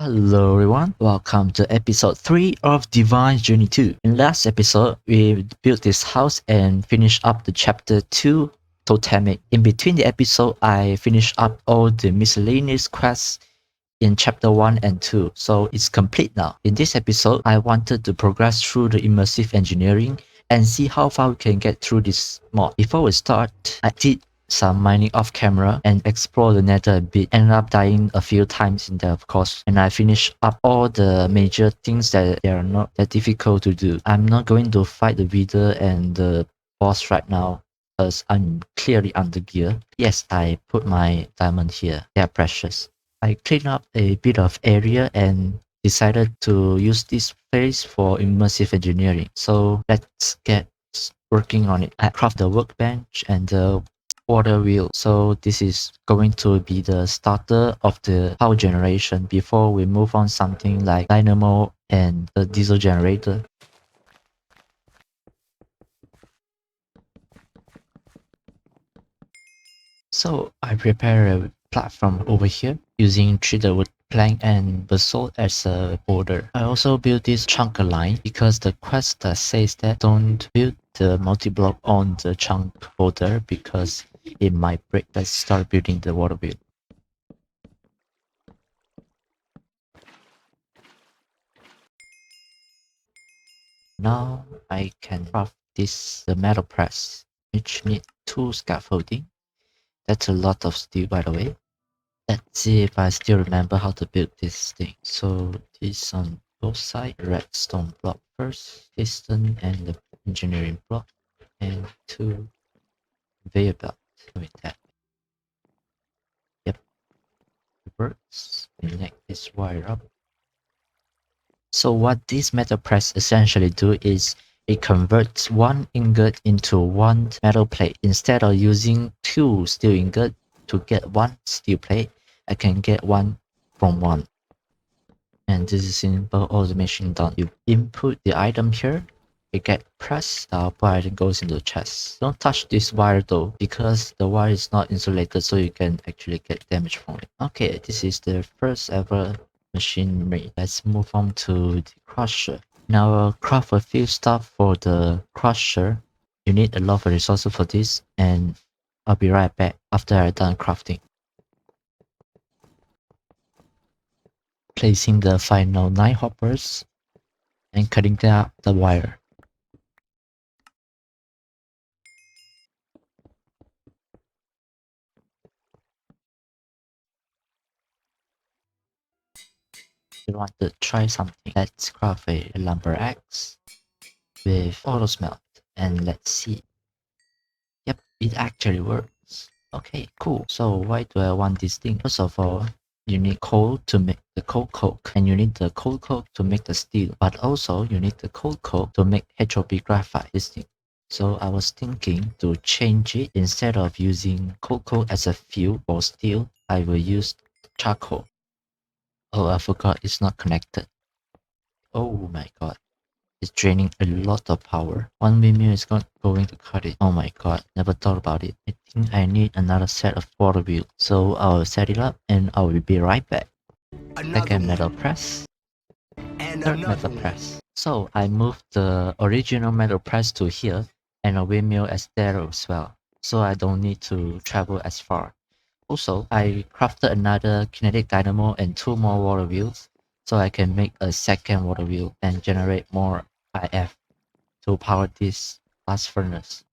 Hello everyone, welcome to episode 3 of Divine Journey 2. In last episode, we built this house and finished up the chapter 2 Totemic. In between the episode, I finished up all the miscellaneous quests in chapter 1 and 2, so it's complete now. In this episode, I wanted to progress through the immersive engineering and see how far we can get through this mod. Before we start, I did some mining off camera and explore the nether a bit. Ended up dying a few times in there, of course, and I finished up all the major things that they are not that difficult to do. I'm not going to fight the Reader and the boss right now because I'm clearly under gear. Yes, I put my diamond here. They are precious. I cleaned up a bit of area and decided to use this place for immersive engineering. So let's get working on it. I craft the workbench and the water wheel. So this is going to be the starter of the power generation before we move on something like dynamo and the diesel generator. So I prepare a platform over here using treated wood plank and basalt as a border. I also built this chunk line because the quest that says that don't build the multi-block on the chunk border because it might break. Let's start building the water wheel. Now I can craft the metal press, which need 2 scaffolding. That's a lot of steel, by the way. Let's see if I still remember how to build this thing. So this on both sides, redstone block first, piston and the engineering block, and 2 conveyor belt with that. Yep, it works. Connect this wire up. So what this metal press essentially do is it converts 1 ingot into 1 metal plate. Instead of using 2 steel ingot to get 1 steel plate, I can get 1 from 1. And this is simple automation done. You input the item here, it get pressed, the output item goes into the chest. Don't touch this wire though, because the wire is not insulated, so you can actually get damage from it. Okay, this is the first ever machinery. Let's move on to the crusher. Now I'll craft a few stuff for the crusher. You need a lot of resources for this, and I'll be right back after I'm done crafting. Placing the final 9 hoppers and cutting out the wire. We want to try something. Let's craft a lumber axe with auto smelt and let's see. Yep, it actually works. Okay, cool. So why do I want this thing? First of all, you need coal to make the coal coke, and you need the coal coke to make the steel, but also you need the coal coke to make HOP graphite, this thing. So I was thinking to change it. Instead of using coal coke as a fuel for steel, I will use charcoal. Oh, I forgot it's not connected. Oh my god. It's draining a lot of power. 1 windmill is not going to cut it. Oh my god, never thought about it. I think I need another set of water wheels. So I'll set it up and I will be right back. Second metal press. Third metal press. So I moved the original metal press to here and a windmill as there as well. So I don't need to travel as far. Also, I crafted another kinetic dynamo and 2 more water wheels, so I can make a second water wheel and generate more IF to power this blast furnace.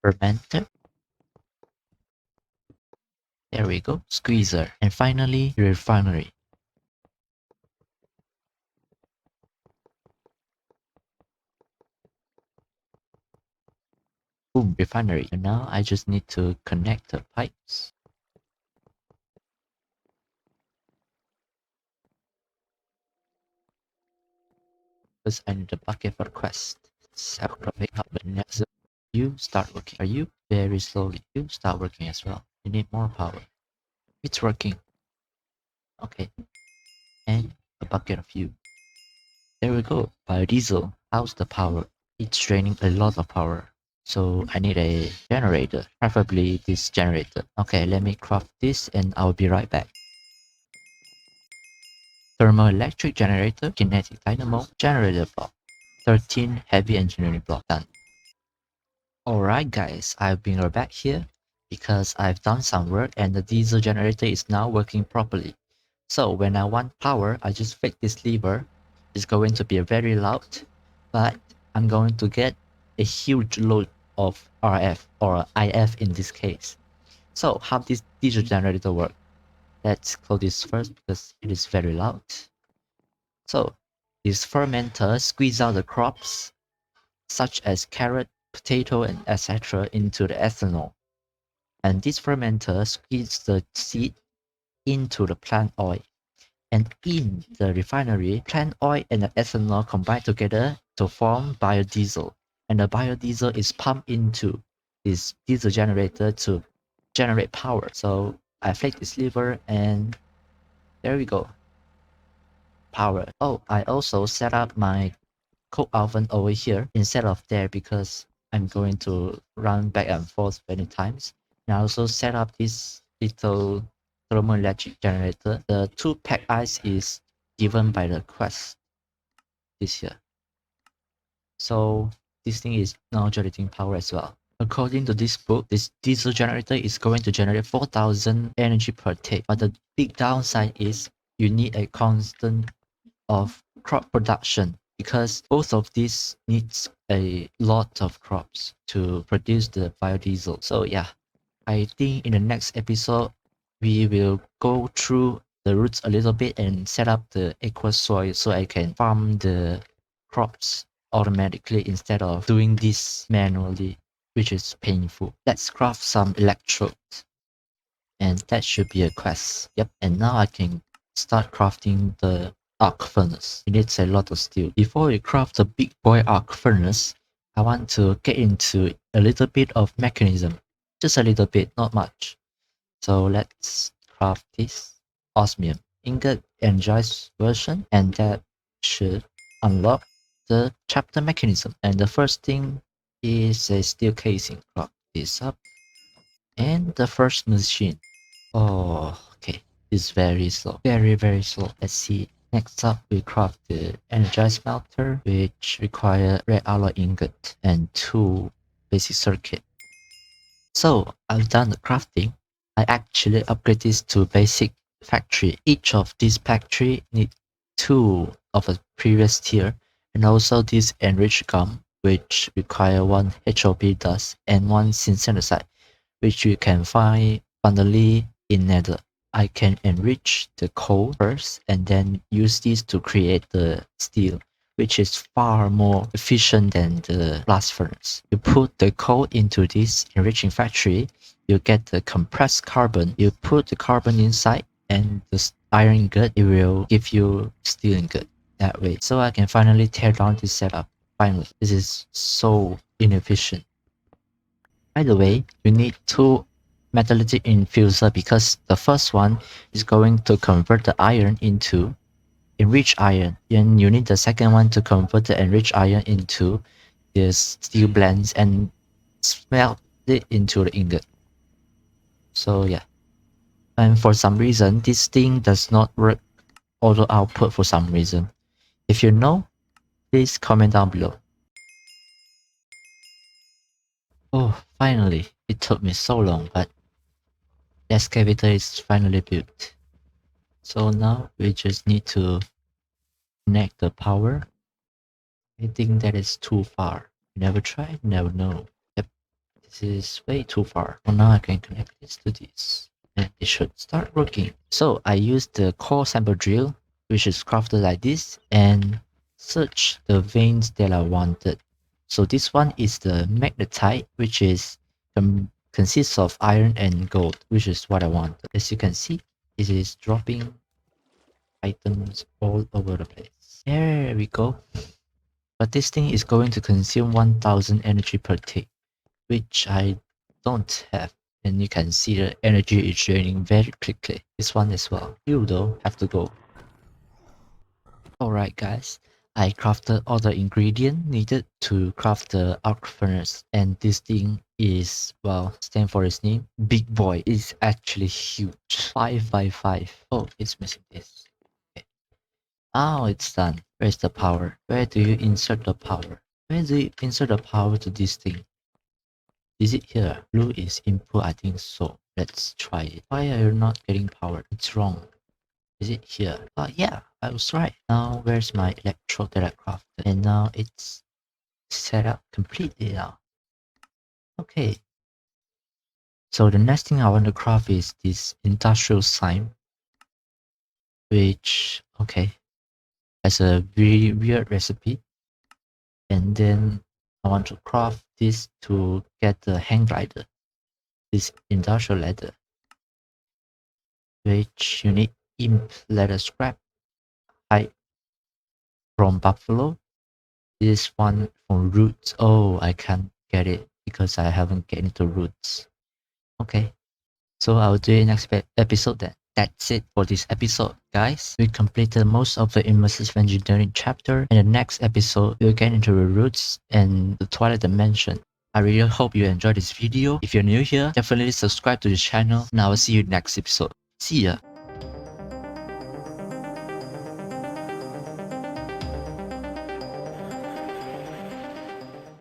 Fermenter. There we go. Squeezer. And finally, refinery. Boom, refinery. And now I just need to connect the pipes. Because I need a bucket for the quest. You start working. Are you? Very slowly. You start working as well. You need more power. It's working. Okay. And a bucket of you. There we go. Biodiesel. How's the power? It's draining a lot of power. So I need a generator, preferably this generator. Okay, let me craft this and I'll be right back. Thermoelectric generator, kinetic dynamo, generator block, 13 heavy engineering block done. Alright guys, I've been right back here because I've done some work and the diesel generator is now working properly. So when I want power, I just flick this lever. It's going to be very loud, but I'm going to get a huge load of RF or IF in this case. So how this diesel generator work? Let's close this first because it is very loud. So this fermenter squeeze out the crops such as carrot, potato, and etc. into the ethanol. And this fermenter squeezes the seed into the plant oil. And in the refinery, plant oil and the ethanol combine together to form biodiesel. And the biodiesel is pumped into this diesel generator to generate power. So I flick this lever and there we go. Power. Oh, I also set up my cook oven over here instead of there because I'm going to run back and forth many times. And I also set up this little thermoelectric generator. The 2-pack ice is given by the quest this year. So this thing is now generating power as well. According to this book, this diesel generator is going to generate 4,000 energy per take. But the big downside is you need a constant of crop production because both of these needs a lot of crops to produce the biodiesel. So yeah, I think in the next episode we will go through the roots a little bit and set up the aqua soil so I can farm the crops automatically instead of doing this manually, which is painful. Let's craft some electrodes and that should be a quest. Yep, and now I can start crafting the arc furnace. It needs a lot of steel. Before we craft the big boy arc furnace, I want to get into a little bit of mechanism. Just a little bit, not much. So let's craft this osmium ingot energized version, and that should unlock the chapter mechanism. And the first thing is a steel casing. Craft this up. And the first machine. Oh, okay. It's very slow. Very slow. Let's see. Next up, we craft the energized smelter, which require red alloy ingot and 2 basic circuit. So I've done the crafting. I actually upgrade this to basic factory. Each of these factory need 2 of a previous tier, and also this enriched gum, which require 1 HOP dust and 1 syntheticide, which you can find bundly in Nether. I can enrich the coal first and then use this to create the steel, which is far more efficient than the blast furnace. You put the coal into this enriching factory, you get the compressed carbon. You put the carbon inside and the iron ingot, it will give you steel ingot that way. So I can finally tear down this setup. Finally, this is so inefficient. By the way, you need 2 metallitic infuser because the first one is going to convert the iron into enriched iron, and you need the second one to convert the enriched iron into this steel blends and smelt it into the ingot. So yeah, and for some reason this thing does not work auto output for some reason. If you know, please comment down below. Oh, finally, it took me so long, but the excavator is finally built. So now we just need to connect the power. I think that is too far. Never try, never know. Yep, this is way too far. So now I can connect this to this. And it should start working. So I used the core sample drill, which is crafted like this, and search the veins that I wanted. So this one is the magnetite, which is consists of iron and gold, which is what I want. As you can see, it is dropping items all over the place. There we go. But this thing is going to consume 1000 energy per tick, which I don't have. And you can see the energy is draining very quickly. This one as well. You though have to go. Alright guys, I crafted all the ingredient needed to craft the arc furnace, and this thing is, well, stand for its name, big boy. It's actually huge. 5 by 5. Oh, it's missing this. Okay. Now it's done. Where's the power? Where do you insert the power? Where do you insert the power to this thing? Is it here? Blue is input, I think so. Let's try it. Why are you not getting power? It's wrong. Is it here? Yeah, I was right. Now where's my electrode that I crafted? And now it's set up completely now. Okay. So the next thing I want to craft is this industrial sign, which, okay, has a very weird recipe. And then I want to craft this to get the hang glider, this industrial ladder, which you need imp leather scrap, hide from buffalo, this one from roots. Oh, I can't get it because I haven't get into roots. Okay, so I'll do it next episode then. That's it for this episode, guys. We completed most of the immersive engineering chapter. In the next episode, we'll get into the roots and the Twilight Dimension. I really hope you enjoyed this video. If you're new here, definitely subscribe to the channel and I will see you next episode. See ya!